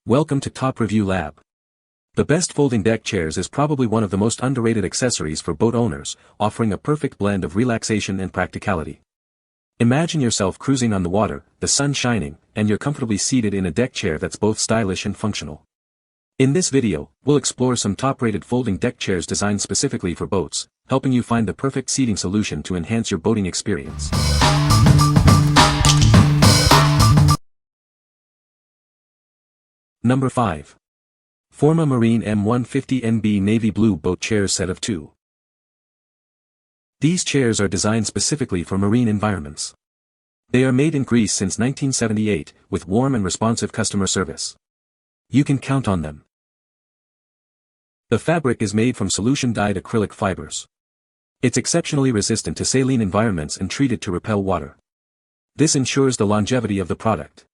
Welcome to Top Review Lab. The best folding deck chairs is probably one of the most underrated accessories for boat owners, offering a perfect blend of relaxation and practicality. Imagine yourself cruising on the water, the sun shining, and you're comfortably seated in a deck chair that's both stylish and functional. In this video, we'll explore some top-rated folding deck chairs designed specifically for boats, helping you find the perfect seating solution to enhance your boating experience. Number 5. Forma Marine M150NB Navy Blue Boat Chairs Set of 2. These chairs are designed specifically for marine environments. They are made in Greece since 1978, with warm and responsive customer service. You can count on them. The fabric is made from solution-dyed acrylic fibers. It's exceptionally resistant to saline environments and treated to repel water. This ensures the longevity of the product.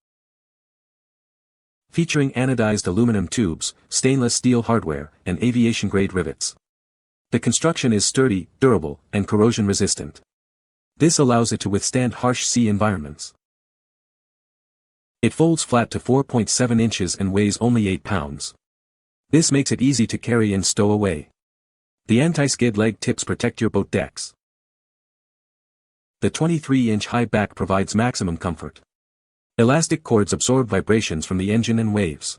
Featuring anodized aluminum tubes, stainless steel hardware, and aviation-grade rivets. The construction is sturdy, durable, and corrosion-resistant. This allows it to withstand harsh sea environments. It folds flat to 4.7 inches and weighs only 8 pounds. This makes it easy to carry and stow away. The anti-skid leg tips protect your boat decks. The 23-inch high back provides maximum comfort. Elastic cords absorb vibrations from the engine and waves.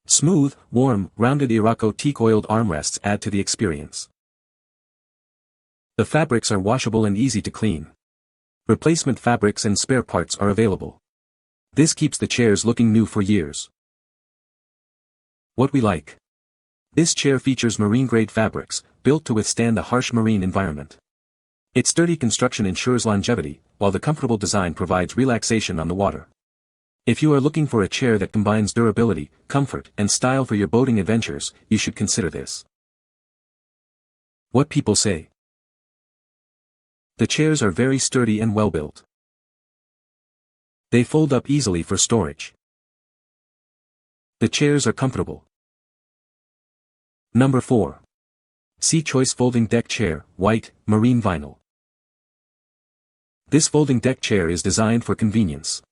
Smooth, warm, rounded Irako teak-oiled armrests add to the experience. The fabrics are washable and easy to clean. Replacement fabrics and spare parts are available. This keeps the chairs looking new for years. What we like. This chair features marine-grade fabrics, built to withstand the harsh marine environment. Its sturdy construction ensures longevity, while the comfortable design provides relaxation on the water. If you are looking for a chair that combines durability, comfort, and style for your boating adventures, you should consider this. What people say. The chairs are very sturdy and well-built. They fold up easily for storage. The chairs are comfortable. Number 4. Seachoice Folding Deck Chair, White, Marine Vinyl. This folding deck chair is designed for convenience.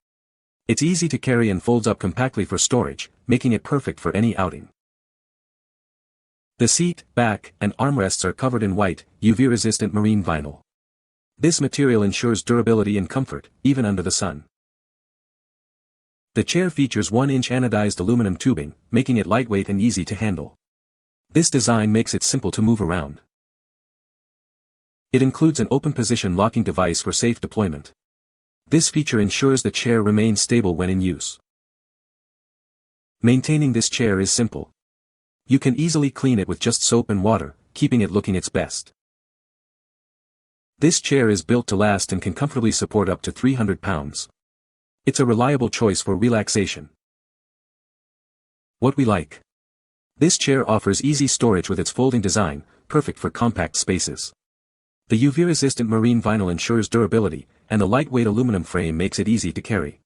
It's easy to carry and folds up compactly for storage, making it perfect for any outing. The seat, back, and armrests are covered in white, UV-resistant marine vinyl. This material ensures durability and comfort, even under the sun. The chair features 1-inch anodized aluminum tubing, making it lightweight and easy to handle. This design makes it simple to move around. It includes an open-position locking device for safe deployment. This feature ensures the chair remains stable when in use. Maintaining this chair is simple. You can easily clean it with just soap and water, keeping it looking its best. This chair is built to last and can comfortably support up to 300 pounds. It's a reliable choice for relaxation. What we like. This chair offers easy storage with its folding design, perfect for compact spaces. The UV-resistant marine vinyl ensures durability, and the lightweight aluminum frame makes it easy to carry.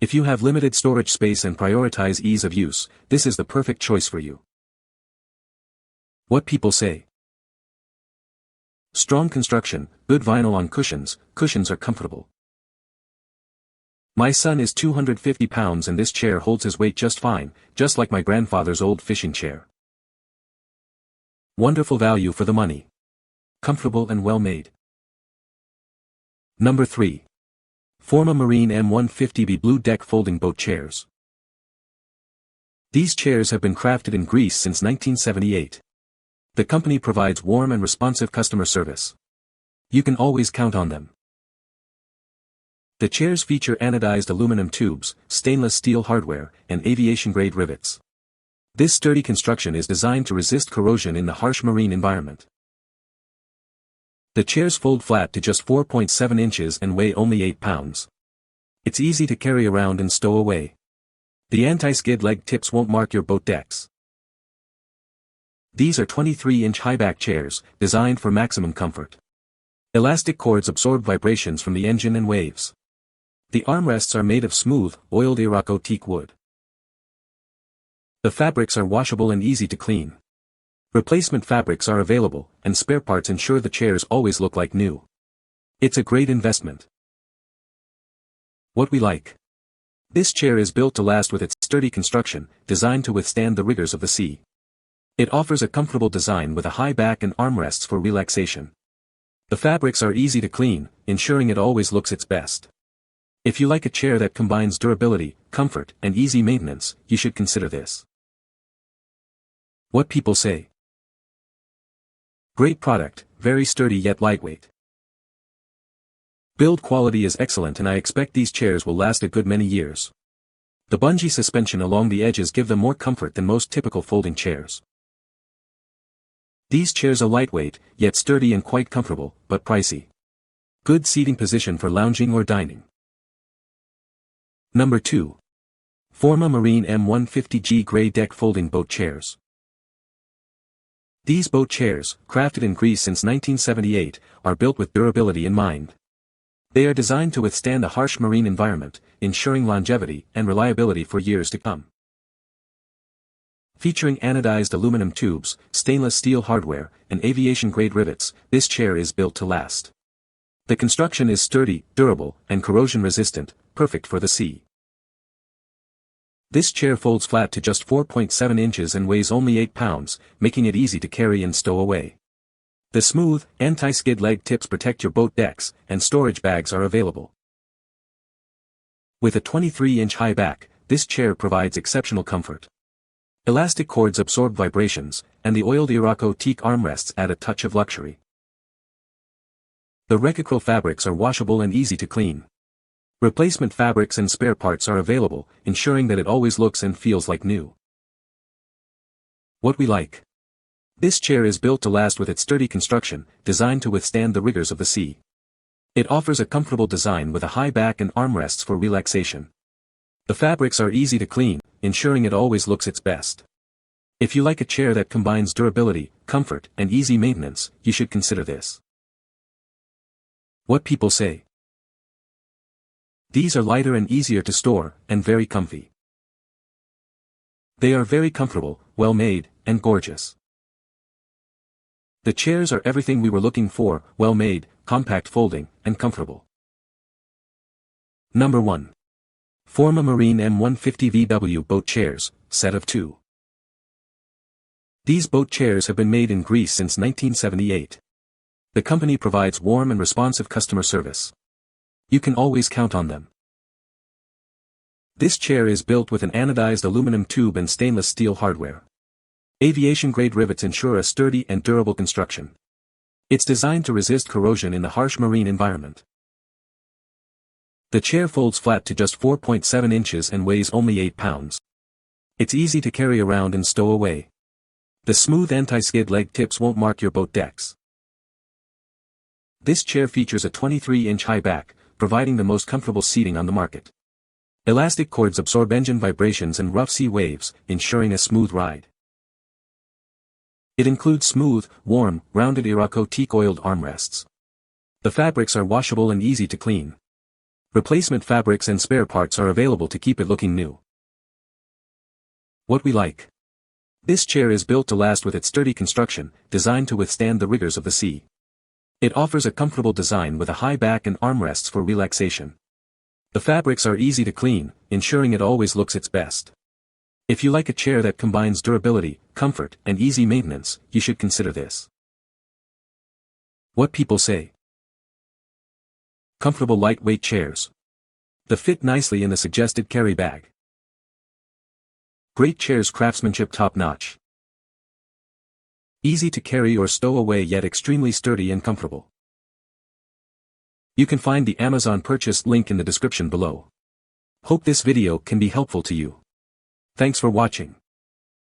If you have limited storage space and prioritize ease of use, this is the perfect choice for you. What people say. Strong construction, good vinyl on cushions, cushions are comfortable. My son is 250 pounds and this chair holds his weight just fine, just like my grandfather's old fishing chair. Wonderful value for the money. Comfortable and well made. Number 3. Forma Marine M150B Blue Deck Folding Boat Chairs. These chairs have been crafted in Greece since 1978. The company provides warm and responsive customer service. You can always count on them. The chairs feature anodized aluminum tubes, stainless steel hardware, and aviation-grade rivets. This sturdy construction is designed to resist corrosion in the harsh marine environment. The chairs fold flat to just 4.7 inches and weigh only 8 pounds. It's easy to carry around and stow away. The anti-skid leg tips won't mark your boat decks. These are 23-inch high-back chairs, designed for maximum comfort. Elastic cords absorb vibrations from the engine and waves. The armrests are made of smooth, oiled Irako teak wood. The fabrics are washable and easy to clean. Replacement fabrics are available, and spare parts ensure the chairs always look like new. It's a great investment. What we like. This chair is built to last with its sturdy construction, designed to withstand the rigors of the sea. It offers a comfortable design with a high back and armrests for relaxation. The fabrics are easy to clean, ensuring it always looks its best. If you like a chair that combines durability, comfort, and easy maintenance, you should consider this. What people say. Great product, very sturdy yet lightweight. Build quality is excellent and I expect these chairs will last a good many years. The bungee suspension along the edges give them more comfort than most typical folding chairs. These chairs are lightweight, yet sturdy and quite comfortable, but pricey. Good seating position for lounging or dining. Number 2. Forma Marine M150G Grey Deck Folding Boat Chairs. These boat chairs, crafted in Greece since 1978, are built with durability in mind. They are designed to withstand a harsh marine environment, ensuring longevity and reliability for years to come. Featuring anodized aluminum tubes, stainless steel hardware, and aviation-grade rivets, this chair is built to last. The construction is sturdy, durable, and corrosion-resistant, perfect for the sea. This chair folds flat to just 4.7 inches and weighs only 8 pounds, making it easy to carry and stow away. The smooth, anti-skid leg tips protect your boat decks, and storage bags are available. With a 23-inch high back, this chair provides exceptional comfort. Elastic cords absorb vibrations, and the oiled Irako teak armrests add a touch of luxury. The Recacryl fabrics are washable and easy to clean. Replacement fabrics and spare parts are available, ensuring that it always looks and feels like new. What we like. This chair is built to last with its sturdy construction, designed to withstand the rigors of the sea. It offers a comfortable design with a high back and armrests for relaxation. The fabrics are easy to clean, ensuring it always looks its best. If you like a chair that combines durability, comfort, and easy maintenance, you should consider this. What people say. These are lighter and easier to store, and very comfy. They are very comfortable, well made, and gorgeous. The chairs are everything we were looking for, well made, compact folding, and comfortable. Number 1. Forma Marine M150 VW Boat Chairs, Set of 2. These boat chairs have been made in Greece since 1978. The company provides warm and responsive customer service. You can always count on them. This chair is built with an anodized aluminum tube and stainless steel hardware. Aviation-grade rivets ensure a sturdy and durable construction. It's designed to resist corrosion in the harsh marine environment. The chair folds flat to just 4.7 inches and weighs only 8 pounds. It's easy to carry around and stow away. The smooth anti-skid leg tips won't mark your boat decks. This chair features a 23-inch high back, providing the most comfortable seating on the market. Elastic cords absorb engine vibrations and rough sea waves, ensuring a smooth ride. It includes smooth, warm, rounded Irako teak oiled armrests. The fabrics are washable and easy to clean. Replacement fabrics and spare parts are available to keep it looking new. What we like. This chair is built to last with its sturdy construction, designed to withstand the rigors of the sea. It offers a comfortable design with a high back and armrests for relaxation. The fabrics are easy to clean, ensuring it always looks its best. If you like a chair that combines durability, comfort, and easy maintenance, you should consider this. What people say. Comfortable lightweight chairs. They fit nicely in the suggested carry bag. Great chairs, craftsmanship top-notch. Easy to carry or stow away yet extremely sturdy and comfortable. You can find the Amazon purchase link in the description below. Hope this video can be helpful to you. Thanks for watching.